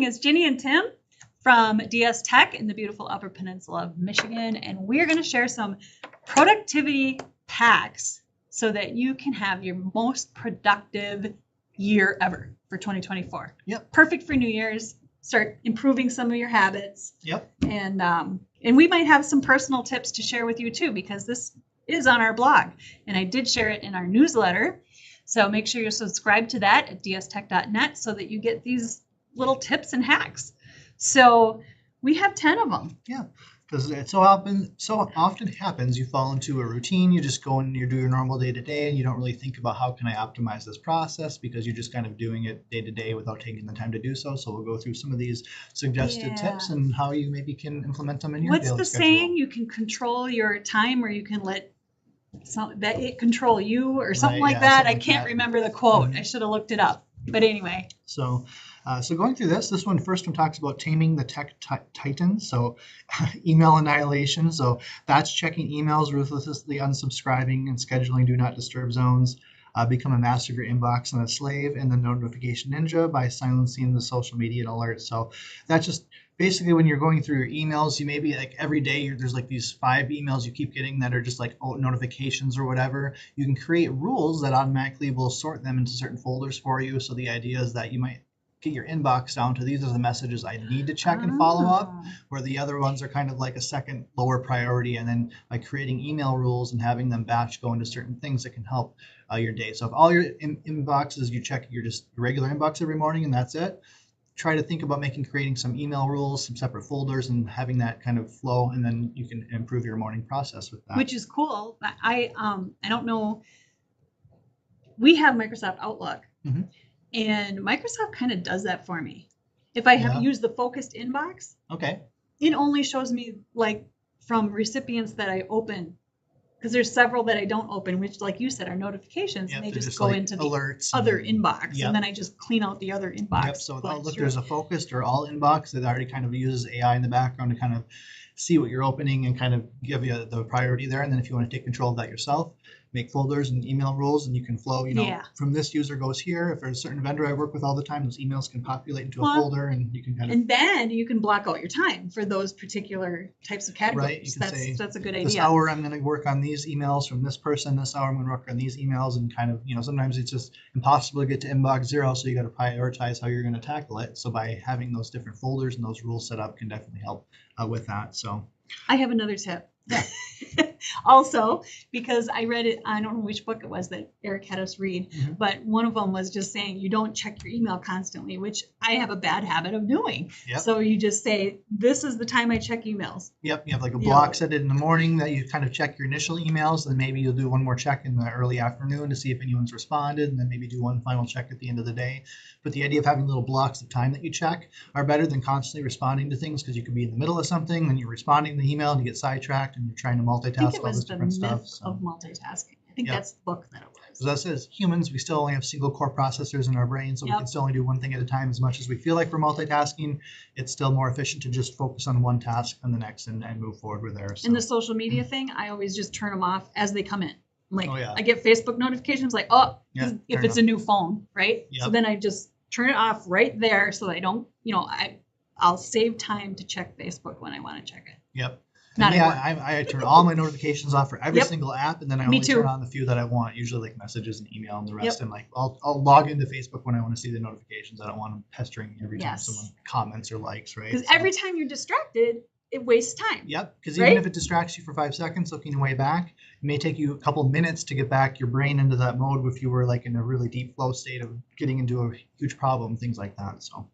It's Ginny and Tim from DS Tech in the beautiful Upper Peninsula of Michigan, and we're going to share some productivity hacks so that you can have your most productive year ever for 2024. Yep. Perfect for New Year's. Start improving some of your habits. Yep. And we might have some personal tips to share with you too, because this is on our blog, and I did share it in our newsletter. So make sure you're subscribed to that at dstech.net so that you get these little tips and hacks. So we have 10 of them. Yeah, because it so often happens you fall into a routine. You just go and you do your normal day to day, and you don't really think about how can I optimize this process, because you're just kind of doing it day to day without taking the time to do so. So we'll go through some of these suggested tips and how you maybe can implement them in your daily schedule. What's the saying? You can control your time, or you can let that it control you, or something like that. I can't remember the quote. I should have looked it up. But anyway. So going through this first one talks about taming the tech titans. So email annihilation. So that's checking emails, ruthlessly unsubscribing, and scheduling do not disturb zones. Become a master of your inbox and a slave in the notification ninja by silencing the social media alerts. So that's just basically when you're going through your emails, you maybe like every day there's like these 5 emails you keep getting that are just like notifications or whatever. You can create rules that automatically will sort them into certain folders for you. So the idea is that you might get your inbox down to these are the messages I need to check and follow up, where the other ones are kind of like a second lower priority. And then by creating email rules and having them batch go into certain things that can help your day. So if all your inboxes you check your just regular inbox every morning and that's it, try to think about creating some email rules, some separate folders, and having that kind of flow, and then you can improve your morning process with that. Which is cool. I don't know. We have Microsoft Outlook, and Microsoft kind of does that for me. If I have used the focused inbox, it only shows me like from recipients that I open. Because there's several that I don't open, which, like you said, are notifications, and they just go into the alerts other inbox, and then I just clean out the other inbox. Yep. So look, there's a focused or all inbox that already kind of uses AI in the background to kind of see what you're opening and kind of give you the priority there. And then if you want to take control of that yourself, make folders and email rules, and you can flow, from this user goes here. If there's a certain vendor I work with all the time, those emails can populate into a folder, and you can kind of... And then you can block out your time for those particular types of categories. Right. You can say, that's a good idea. This hour I'm going to work on these emails from this person. This hour I'm going to work on these emails, and kind of, sometimes it's just impossible to get to inbox 0, so you got to prioritize how you're going to tackle it. So by having those different folders and those rules set up can definitely help with that. So I have another tip. Yeah. Also, because I read it, I don't know which book it was that Eric had us read, but one of them was just saying you don't check your email constantly, which I have a bad habit of doing. Yep. So you just say, this is the time I check emails. Yep. You have like a block set it in the morning that you kind of check your initial emails, and maybe you'll do one more check in the early afternoon to see if anyone's responded, and then maybe do one final check at the end of the day. But the idea of having little blocks of time that you check are better than constantly responding to things, because you could be in the middle of something, then you're responding to the email and you get sidetracked and you're trying to multitask. I think it was the myth of multitasking. I think that's the book that it was. So that says humans, we still only have single core processors in our brain, so we can still only do one thing at a time. As much as we feel like we're multitasking, it's still more efficient to just focus on one task and the next and move forward with there. So. And the social media thing, I always just turn them off as they come in. Like I get Facebook notifications like, if it's a new phone, right? Yep. So then I just turn it off right there so that I don't, I'll save time to check Facebook when I want to check it. Yep. I turn all my notifications off for every single app, and then I only turn on the few that I want, usually like messages and email and the rest. And like I'll log into Facebook when I want to see the notifications. I don't want them pestering me every time someone comments or likes, right? Because every time you're distracted, it wastes time. Yep. Because even if it distracts you for 5 seconds, looking your way back, it may take you a couple minutes to get back your brain into that mode if you were like in a really deep flow state of getting into a huge problem, things like that. So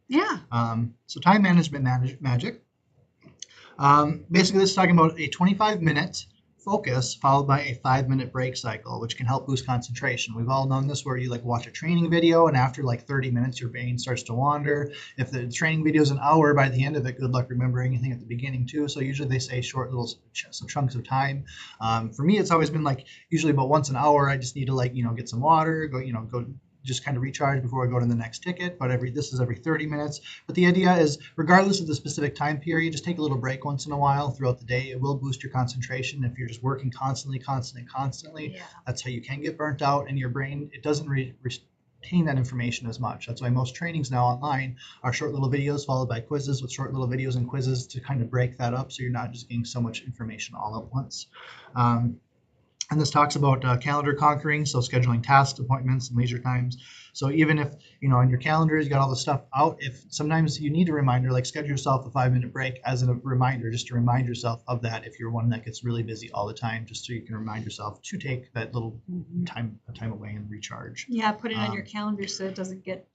so time management magic. Basically, this is talking about a 25-minute focus followed by a 5-minute break cycle, which can help boost concentration. We've all known this, where you like watch a training video, and after like 30 minutes, your brain starts to wander. If the training video is an hour, by the end of it, good luck remembering anything at the beginning too. So usually they say short little some chunks of time. For me, it's always been like usually about once an hour. I just need to get some water, go just kind of recharge before I go to the next ticket. But this is every 30 minutes. But the idea is, regardless of the specific time period, just take a little break once in a while throughout the day. It will boost your concentration. If you're just working constantly, that's how you can get burnt out. And your brain, it doesn't retain that information as much. That's why most trainings now online are short little videos followed by quizzes with short little videos and quizzes to kind of break that up so you're not just getting so much information all at once. And this talks about calendar conquering, so scheduling tasks, appointments, and leisure times. So even if, you know, on your calendar, you got all the stuff out, if sometimes you need a reminder, like schedule yourself a 5-minute break as a reminder, just to remind yourself of that if you're one that gets really busy all the time, just so you can remind yourself to take that little time away and recharge. Yeah, put it on your calendar so it doesn't get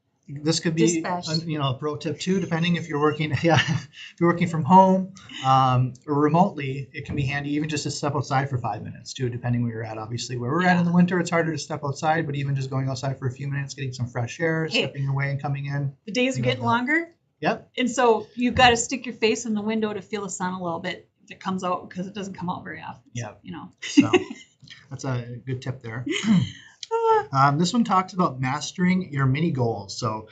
this could be a pro tip too, depending if you're working if you're working from home or remotely. It can be handy even just to step outside for 5 minutes too, depending where you're at. Obviously where we're at in the winter, it's harder to step outside, but even just going outside for a few minutes, getting some fresh air, stepping away and coming in. The days are getting longer. Yep. And so you've got to stick your face in the window to feel the sun a little bit if it comes out, because it doesn't come out very often. Yeah. So that's a good tip there. This one talks about mastering your mini goals. So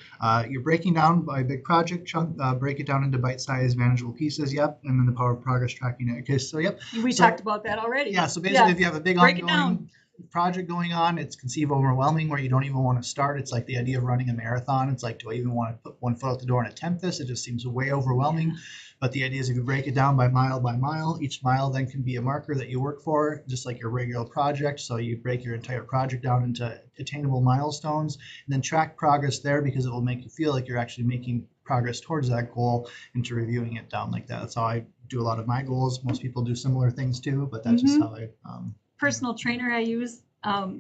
you're breaking down by a big project chunk, break it down into bite-sized manageable pieces. Yep. And then the power of progress tracking. Okay. So yep. We talked about that already. Yeah. So basically, if you have a big ongoing project going on, it's conceived overwhelming where you don't even want to start. It's like the idea of running a marathon. It's like, do I even want to put one foot out the door and attempt this? It just seems way overwhelming. But the idea is if you break it down by mile, each mile then can be a marker that you work for, just like your regular project. So you break your entire project down into attainable milestones and then track progress there, because it will make you feel like you're actually making progress towards that goal, into reviewing it down like that. That's how I do a lot of my goals. Most people do similar things too, but that's just how I personal trainer I use,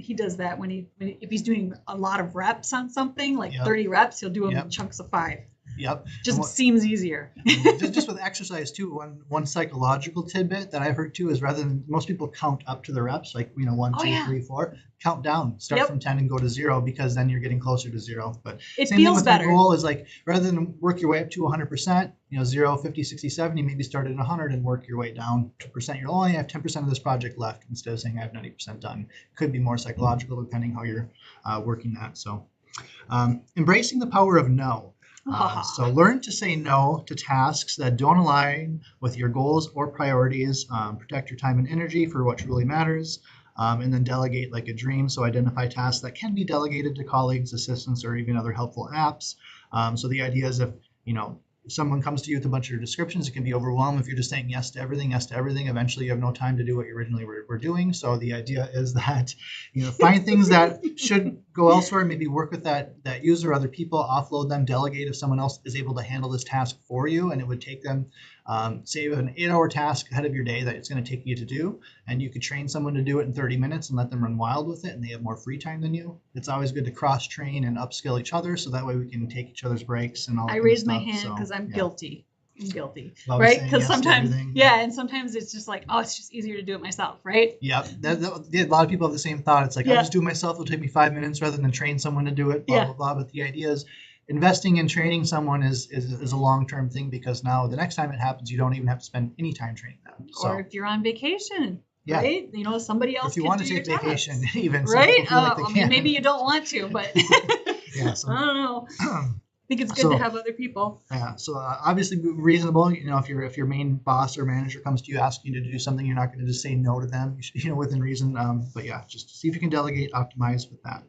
he does that when if he's doing a lot of reps on something, like 30 reps, he'll do them in chunks of 5. Yep. Just seems easier. just with exercise too, one psychological tidbit that I've heard too is rather than most people count up to the reps, like 1, 2, 3, 4, count down, start from 10 and go to 0, because then you're getting closer to 0. But it same feels thing with better. Your goal is like rather than work your way up to 100%, 0, 50, 60, 70, maybe start at 100 and work your way down to percent. You'll only have 10% of this project left instead of saying I have 90% done. Could be more psychological depending how you're working that. So embracing the power of no. So learn to say no to tasks that don't align with your goals or priorities. Protect your time and energy for what really matters. And then delegate like a dream. So identify tasks that can be delegated to colleagues, assistants, or even other helpful apps. So the idea is if someone comes to you with a bunch of descriptions, it can be overwhelming if you're just saying yes to everything. Eventually you have no time to do what you originally were doing. So the idea is that, find things that should go elsewhere, maybe work with that user, other people, offload them, delegate if someone else is able to handle this task for you, and it would take them, save an 8-hour task ahead of your day that it's going to take you to do, and you could train someone to do it in 30 minutes and let them run wild with it, and they have more free time than you. It's always good to cross-train and upskill each other, so that way we can take each other's breaks and all that. I raise my hand because I'm guilty. I'm guilty, right? Because yes sometimes, and sometimes it's just like, it's just easier to do it myself, right? Yeah, a lot of people have the same thought. It's like, I'll just do it myself. It'll take me 5 minutes rather than train someone to do it, blah, blah, blah. But the idea is investing in training someone is a long-term thing, because now the next time it happens, you don't even have to spend any time training them. So, or if you're on vacation, right? Somebody else. If you want to take vacation, even right? Maybe you don't want to, but so, I don't know. I think it's good to have other people. Yeah. So obviously reasonable. If your main boss or manager comes to you asking you to do something, you're not going to just say no to them. You should, within reason. But yeah, just see if you can delegate, optimize with that.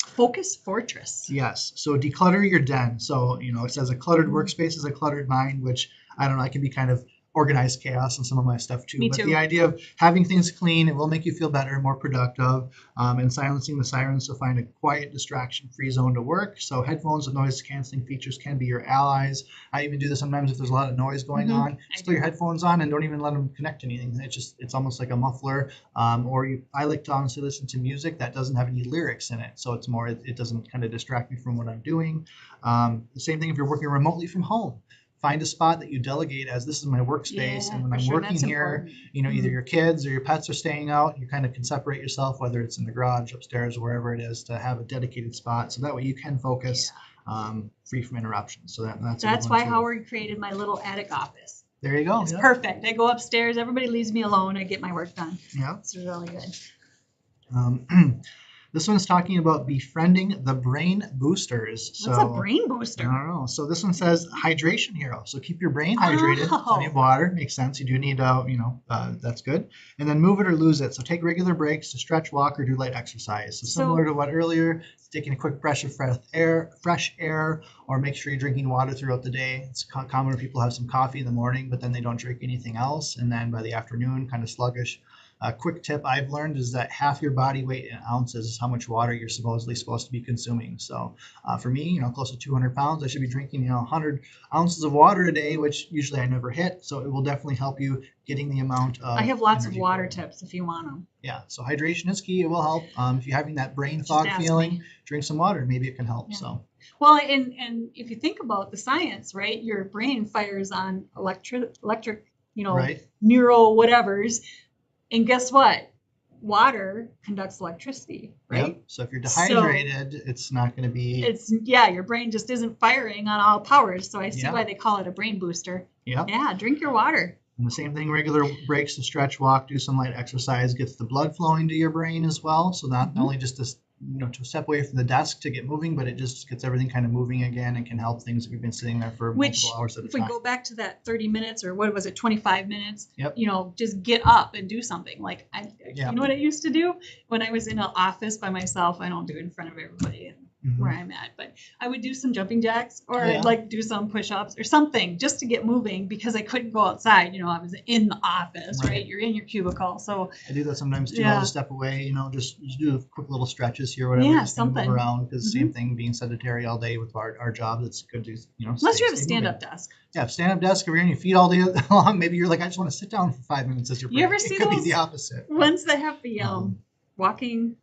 Focus fortress. Yes. So declutter your den. So it says a cluttered workspace is a cluttered mind, which I don't know. I can be kind of organized chaos in some of my stuff too. But the idea of having things clean, it will make you feel better, more productive, and silencing the sirens to find a quiet, distraction-free zone to work. So headphones with noise-canceling features can be your allies. I even do this sometimes if there's a lot of noise going on. Just put your headphones on and don't even let them connect to anything. It's almost like a muffler. I like to honestly listen to music that doesn't have any lyrics in it. So it's more, it doesn't kind of distract me from what I'm doing. The same thing if you're working remotely from home. Find a spot that you delegate as this is my workspace, and when I'm working here, either your kids or your pets are staying out, you kind of can separate yourself, whether it's in the garage, upstairs, wherever it is, to have a dedicated spot, so that way you can focus free from interruptions. So that's why Howard created my little attic office. There you go. It's perfect. I go upstairs, everybody leaves me alone, I get my work done. Yeah, it's really good. This one's talking about befriending the brain boosters. What's a brain booster? I don't know. So this one says hydration hero. So keep your brain hydrated. Plenty of water makes sense. You do need, that's good. And then move it or lose it. So take regular breaks to stretch, walk, or do light exercise. So similar to what earlier, taking a quick breath of fresh air, or make sure you're drinking water throughout the day. It's common when people have some coffee in the morning, but then they don't drink anything else, and then by the afternoon, kind of sluggish. A quick tip I've learned is that half your body weight in ounces is how much water you're supposedly supposed to be consuming. So for me, close to 200 pounds, I should be drinking 100 ounces of water a day, which usually I never hit. So it will definitely help you getting the amount of. I have lots of water tips if you want them. Yeah, so hydration is key. It will help. If you're having that brain fog feeling, drink some water. Maybe it can help. Yeah. So. Well, and if you think about the science, right, your brain fires on electric, right. neural whatevers. And guess what? Water conducts electricity, right? Yep. So if you're dehydrated, it's not going to be. Your brain just isn't firing on all powers. So I see why they call it a brain booster. Yeah. Yeah. Drink your water. And the same thing, regular breaks to stretch, walk, do some light exercise, gets the blood flowing to your brain as well. So not only just to step away from the desk to get moving, but it just gets everything kind of moving again and can help things if you've been sitting there for multiple hours at a time. If we go back to that 30 minutes or what was it, 25 minutes, yep. Just get up and do something. Like, you know what I used to do when I was in an office by myself? I don't do it in front of everybody where I'm at, but I would do some jumping jacks or I'd do some push-ups or something just to get moving because I couldn't go outside. I was in the office, right? You're in your cubicle. So I do that sometimes too. I'll just step away, just do quick little stretches here, whatever. Yeah, something. Move around because same thing, being sedentary all day with our job, it's good to, unless you have a stand-up desk. Yeah, stand-up desk, if you're on your feet all day long, maybe you're like, I just want to sit down for 5 minutes as your break. You ever see those? It could be the opposite. Ones that have the walking.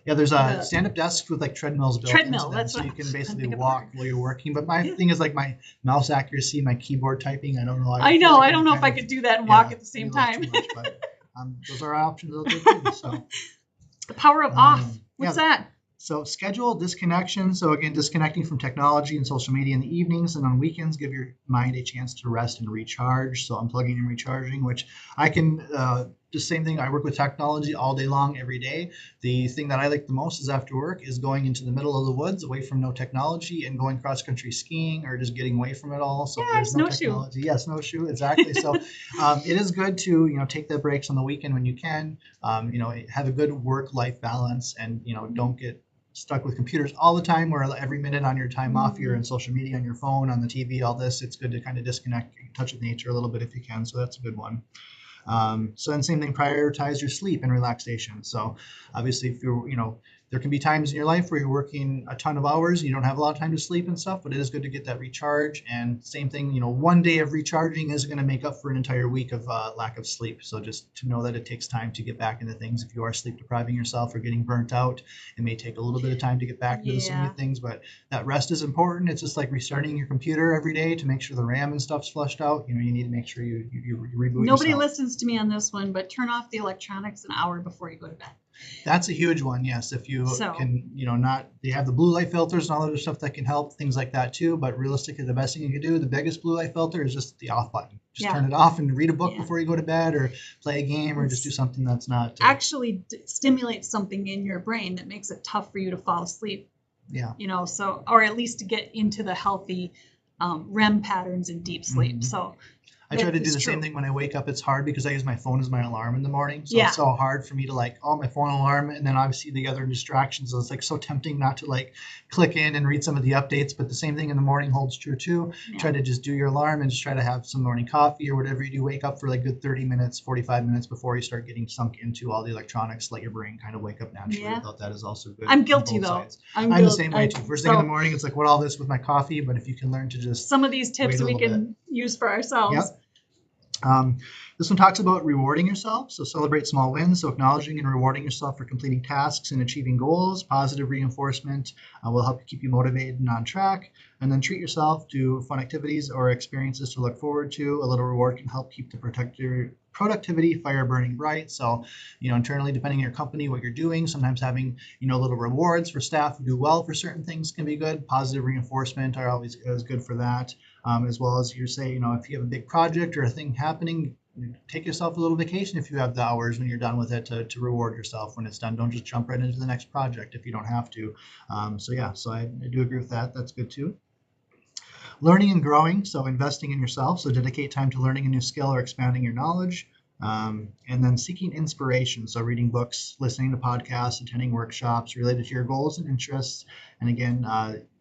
Yeah, there's a stand-up desk with like treadmills built into them, that's so you can basically walk while you're working. But my thing is like my mouse accuracy, my keyboard typing. I don't know. I don't know if I could do that and walk at the same time. Much, but, those are options out there too. So the power of off. What's that? So schedule disconnection. So again, disconnecting from technology and social media in the evenings and on weekends, give your mind a chance to rest and recharge. So unplugging and recharging, which I can just same thing. I work with technology all day long, every day. The thing that I like the most is after work is going into the middle of the woods, away from no technology, and going cross country skiing or just getting away from it all. So there's no technology. Yeah, snowshoe, exactly. So it is good to take the breaks on the weekend when you can. Have a good work-life balance, and don't get stuck with computers all the time where every minute on your time off you're in social media, on your phone, on the TV, all this. It's good to kind of disconnect, touch with nature a little bit if you can. So that's a good one. So then same thing, prioritize your sleep and relaxation. So obviously if you're, there can be times in your life where you're working a ton of hours and you don't have a lot of time to sleep and stuff, but it is good to get that recharge. And same thing, one day of recharging is going to make up for an entire week of lack of sleep. So just to know that it takes time to get back into things. If you are sleep depriving yourself or getting burnt out, it may take a little bit of time to get back into some new things, but that rest is important. It's just like restarting your computer every day to make sure the RAM and stuff's flushed out. You need to make sure you reboot Nobody yourself. Listens to me on this one, but turn off the electronics an hour before you go to bed. That's a huge one, yes. If you can, they have the blue light filters and all other stuff that can help, things like that too. But realistically, the best thing you can do, the biggest blue light filter is just the off button. Just turn it off and read a book before you go to bed, or play a game, or just do something that's not. Actually stimulates something in your brain that makes it tough for you to fall asleep. Yeah. Or at least to get into the healthy REM patterns and deep sleep. Mm-hmm. So I try to do the same thing when I wake up. It's hard because I use my phone as my alarm in the morning. So it's so hard for me to my phone alarm, and then obviously the other distractions. So it's so tempting not to click in and read some of the updates. But the same thing in the morning holds true too. Yeah. Try to just do your alarm and just try to have some morning coffee or whatever you do. Wake up for good 30 minutes, 45 minutes before you start getting sunk into all the electronics. Let your brain kind of wake up naturally. I thought that is also good. I'm guilty though. Sides. I'm the same way too. First thing in the morning, it's what all this with my coffee. But if you can learn to just some of these tips we can use for ourselves. Yep. This one talks about rewarding yourself. So celebrate small wins. So acknowledging and rewarding yourself for completing tasks and achieving goals. Positive reinforcement will help keep you motivated and on track. And then treat yourself to fun activities or experiences to look forward to. A little reward can help keep the productivity fire burning bright. So, internally, depending on your company, what you're doing, sometimes having, little rewards for staff who do well for certain things can be good. Positive reinforcement are always good for that. As well as if you have a big project or a thing happening, take yourself a little vacation if you have the hours when you're done with it to reward yourself when it's done. Don't just jump right into the next project if you don't have to. So I do agree with that. That's good too. Learning and growing, so investing in yourself. So dedicate time to learning a new skill or expanding your knowledge. And then seeking inspiration, so reading books, listening to podcasts, attending workshops related to your goals and interests. And again,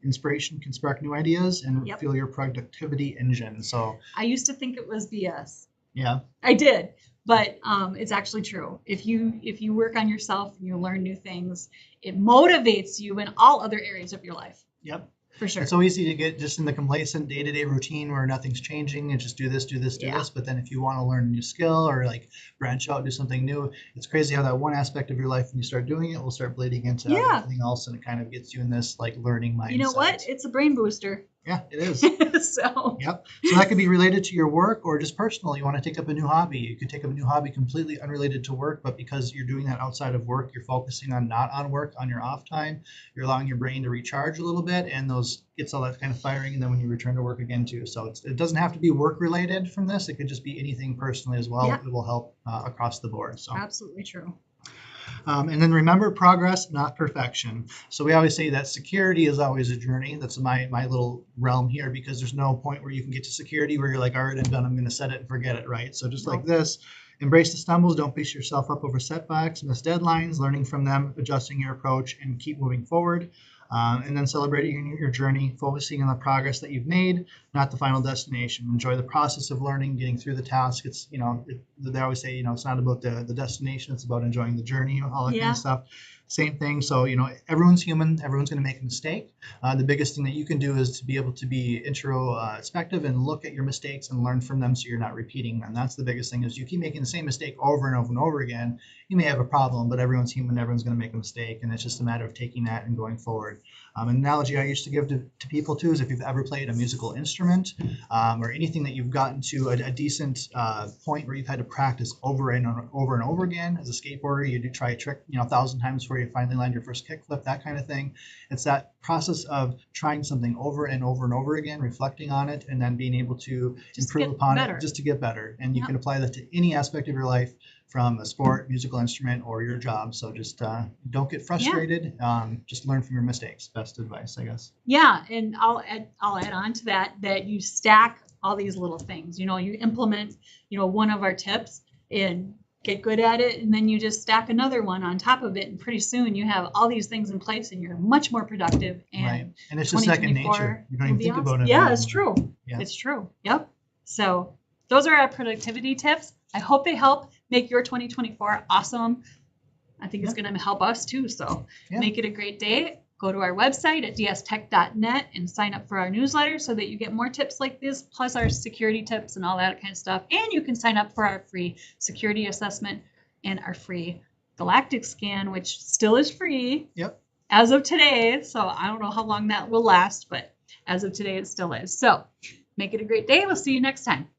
inspiration can spark new ideas and fuel your productivity engine. So I used to think it was BS. Yeah, I did, but it's actually true. If you work on yourself and you learn new things, it motivates you in all other areas of your life. Yep. For sure. It's so easy to get just in the complacent day-to-day routine where nothing's changing and just do this. But then if you want to learn a new skill or like branch out, do something new, it's crazy how that one aspect of your life, when you start doing it, will start bleeding into everything else. And it kind of gets you in this like learning mindset. You know what? It's a brain booster. Yeah, it is. So that could be related to your work or just personal. You want to take up a new hobby. You could take up a new hobby completely unrelated to work, but because you're doing that outside of work, you're focusing on not on work on your off time. You're allowing your brain to recharge a little bit, and those gets all that kind of firing. And then when you return to work again too. So it doesn't have to be work related from this. It could just be anything personally as well. Yeah. It will help across the board. So absolutely true. And then remember, progress, not perfection. So we always say that security is always a journey. That's my little realm here, because there's no point where you can get to security where you're like, all right, I'm done. I'm going to set it and forget it, right? So just like this, embrace the stumbles. Don't beat yourself up over setbacks, miss deadlines, learning from them, adjusting your approach, and keep moving forward. And then celebrating your journey, focusing on the progress that you've made, not the final destination. Enjoy the process of learning, getting through the task. It's, they always say, it's not about the destination, it's about enjoying the journey, all that kind of stuff. Same thing. So, everyone's human. Everyone's going to make a mistake. The biggest thing that you can do is to be able to be introspective and look at your mistakes and learn from them so you're not repeating them. That's the biggest thing. Is you keep making the same mistake over and over and over again, you may have a problem, but everyone's human. Everyone's going to make a mistake. And it's just a matter of taking that and going forward. An analogy I used to give to people too is if you've ever played a musical instrument or anything that you've gotten to a decent point where you've had to practice over and over again. As a skateboarder, you do try a trick 1,000 times before you finally land your first kickflip, that kind of thing. It's that process of trying something over and over and over again, reflecting on it, and then being able to improve upon it just to get better. And you can apply that to any aspect of your life, from a sport, musical instrument, or your job. So just don't get frustrated. Just learn from your mistakes. Best advice, I guess. Yeah, and I'll add on to that you stack all these little things. You implement, one of our tips and get good at it, and then you just stack another one on top of it, and pretty soon you have all these things in place, and you're much more productive. And and it's just second nature. You don't even think about it. Yeah, it's true. Yeah. It's true. Yep. So those are our productivity tips. I hope they help make your 2024 awesome. I think it's going to help us too. So make it a great day. Go to our website at dstech.net and sign up for our newsletter so that you get more tips like this, plus our security tips and all that kind of stuff. And you can sign up for our free security assessment and our free galactic scan, which still is free as of today. So I don't know how long that will last, but as of today, it still is. So make it a great day. We'll see you next time.